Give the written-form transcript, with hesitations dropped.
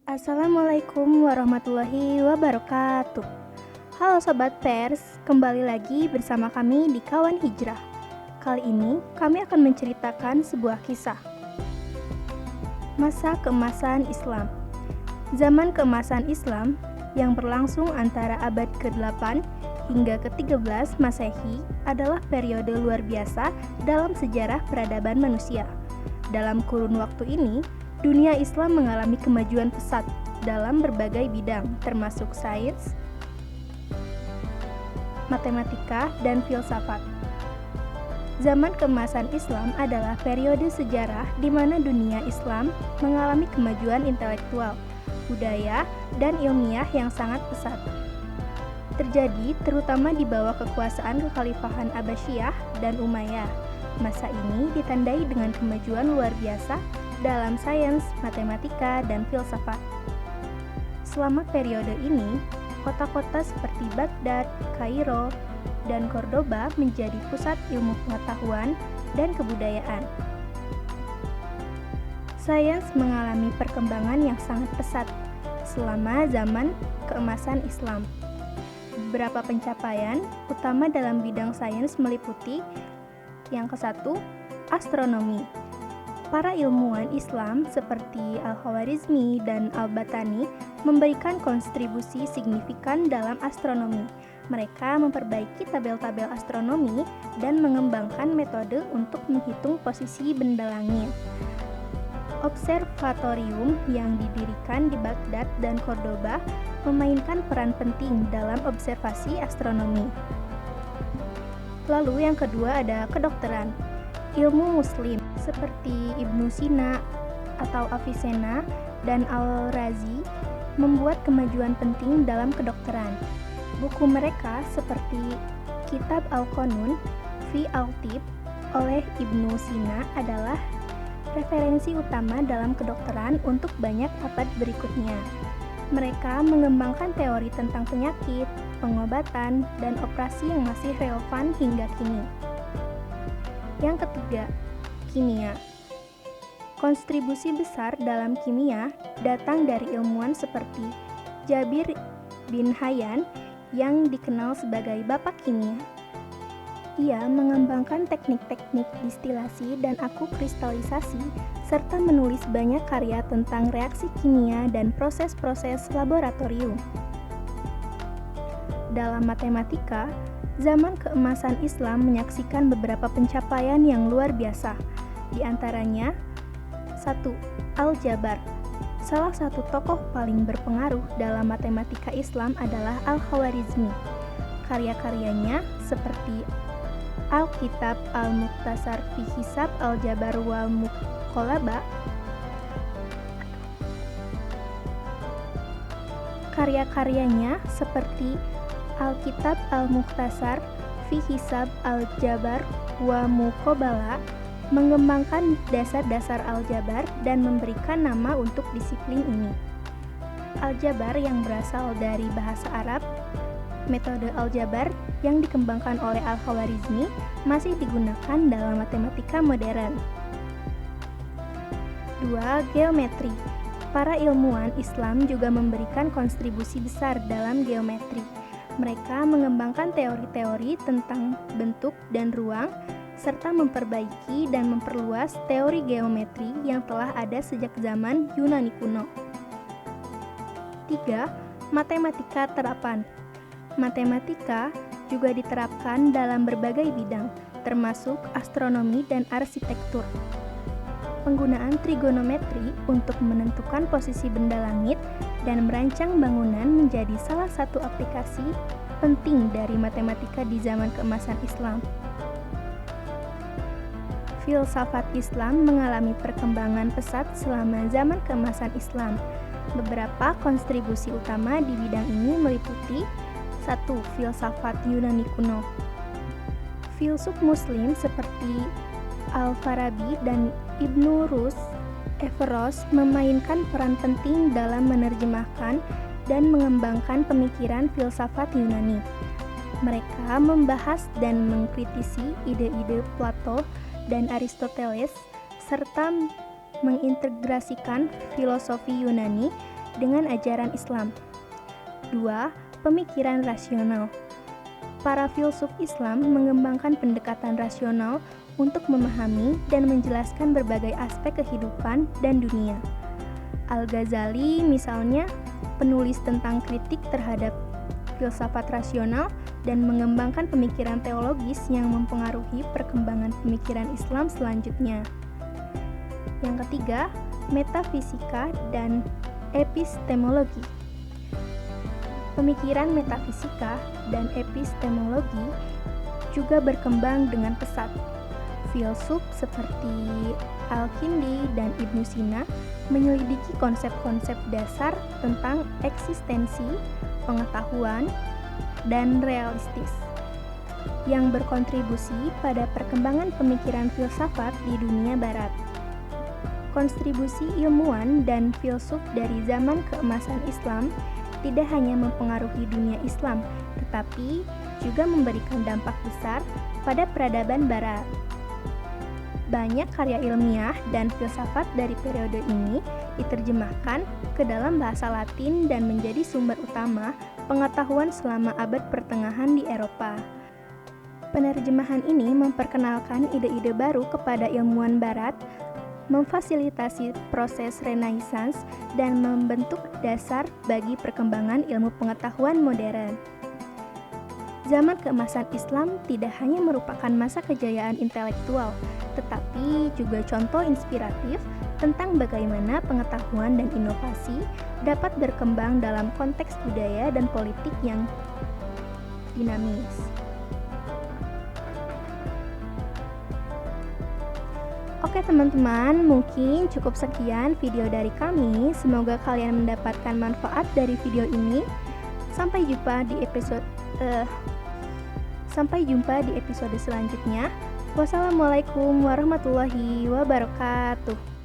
Assalamualaikum warahmatullahi wabarakatuh. Halo Sobat Pers, kembali lagi bersama kami di Kawan Hijrah. Kali ini kami akan menceritakan sebuah kisah. Masa keemasan Islam. Zaman keemasan Islam yang berlangsung antara abad ke-8 hingga ke-13 Masehi adalah periode luar biasa dalam sejarah peradaban manusia. Dalam kurun waktu ini, dunia Islam mengalami kemajuan pesat dalam berbagai bidang, termasuk sains, matematika, dan filsafat. Zaman keemasan Islam adalah periode sejarah di mana dunia Islam mengalami kemajuan intelektual, budaya, dan ilmiah yang sangat pesat. Terjadi terutama di bawah kekuasaan kekhalifahan Abbasiyah dan Umayyah. Masa ini ditandai dengan kemajuan luar biasa dalam sains, matematika, dan filsafat. Selama periode ini, kota-kota seperti Baghdad, Kairo, dan Cordoba menjadi pusat ilmu pengetahuan dan kebudayaan. Sains mengalami perkembangan yang sangat pesat selama zaman keemasan Islam. Beberapa pencapaian utama dalam bidang sains meliputi yang ke-1, astronomi. Para ilmuwan Islam seperti Al-Khwarizmi dan Al-Battani memberikan kontribusi signifikan dalam astronomi. Mereka memperbaiki tabel-tabel astronomi dan mengembangkan metode untuk menghitung posisi benda langit. Observatorium yang didirikan di Baghdad dan Cordoba memainkan peran penting dalam observasi astronomi. Lalu yang kedua ada kedokteran. Ilmu Muslim seperti Ibnu Sina atau Avicenna dan Al-Razi membuat kemajuan penting dalam kedokteran. Buku mereka seperti Kitab Al-Qanun fi Al-Tib oleh Ibnu Sina adalah referensi utama dalam kedokteran untuk banyak abad berikutnya. Mereka mengembangkan teori tentang penyakit, pengobatan, dan operasi yang masih relevan hingga kini. Yang ketiga, kimia. Kontribusi besar dalam kimia datang dari ilmuwan seperti Jabir bin Hayyan yang dikenal sebagai Bapak Kimia. Ia mengembangkan teknik-teknik distilasi dan akukristalisasi serta menulis banyak karya tentang reaksi kimia dan proses-proses laboratorium. Dalam matematika, zaman keemasan Islam menyaksikan beberapa pencapaian yang luar biasa. Di antaranya, 1. Al-Jabar. Salah satu tokoh paling berpengaruh dalam matematika Islam adalah Al-Khwarizmi. Karya-karyanya seperti Al-Kitab Al-Mukhtasar fi Hisab Al-Jabar wal Muqallaba. Karya-karyanya seperti Al-Kitab Al-Mukhtasar fi Hisab Al-Jabar wa Muqabala mengembangkan dasar-dasar aljabar dan memberikan nama untuk disiplin ini. Aljabar yang berasal dari bahasa Arab, metode aljabar yang dikembangkan oleh Al-Khwarizmi masih digunakan dalam matematika modern. 2. Geometri. Para ilmuwan Islam juga memberikan kontribusi besar dalam geometri. Mereka mengembangkan teori-teori tentang bentuk dan ruang, serta memperbaiki dan memperluas teori geometri yang telah ada sejak zaman Yunani kuno. 3. Matematika terapan. Matematika juga diterapkan dalam berbagai bidang, termasuk astronomi dan arsitektur. Penggunaan trigonometri untuk menentukan posisi benda langit dan merancang bangunan menjadi salah satu aplikasi penting dari matematika di zaman keemasan Islam. Filsafat Islam mengalami perkembangan pesat selama zaman keemasan Islam. Beberapa kontribusi utama di bidang ini meliputi 1. Filsafat Yunani kuno. Filsuf Muslim seperti Al-Farabi dan Ibnu Rus Averroes memainkan peran penting dalam menerjemahkan dan mengembangkan pemikiran filsafat Yunani. Mereka membahas dan mengkritisi ide-ide Plato dan Aristoteles serta mengintegrasikan filosofi Yunani dengan ajaran Islam. 2. Pemikiran rasional. Para filsuf Islam mengembangkan pendekatan rasional untuk memahami dan menjelaskan berbagai aspek kehidupan dan dunia. Al-Ghazali misalnya, penulis tentang kritik terhadap filsafat rasional dan mengembangkan pemikiran teologis yang mempengaruhi perkembangan pemikiran Islam selanjutnya. Yang ketiga, metafisika dan epistemologi. Pemikiran metafisika dan epistemologi juga berkembang dengan pesat. Filsuf seperti Al-Kindi dan Ibnu Sina menyelidiki konsep-konsep dasar tentang eksistensi, pengetahuan, dan realistis yang berkontribusi pada perkembangan pemikiran filsafat di dunia barat. Kontribusi ilmuwan dan filsuf dari zaman keemasan Islam tidak hanya mempengaruhi dunia Islam, tetapi juga memberikan dampak besar pada peradaban barat. Banyak karya ilmiah dan filsafat dari periode ini diterjemahkan ke dalam bahasa Latin dan menjadi sumber utama pengetahuan selama abad pertengahan di Eropa. Penerjemahan ini memperkenalkan ide-ide baru kepada ilmuwan barat, memfasilitasi proses Renaissance, dan membentuk dasar bagi perkembangan ilmu pengetahuan modern. Zaman keemasan Islam tidak hanya merupakan masa kejayaan intelektual, tetapi juga contoh inspiratif tentang bagaimana pengetahuan dan inovasi dapat berkembang dalam konteks budaya dan politik yang dinamis. Oke teman-teman, mungkin cukup sekian video dari kami. Semoga kalian mendapatkan manfaat dari video ini. Sampai jumpa di episode selanjutnya. Wassalamualaikum warahmatullahi wabarakatuh.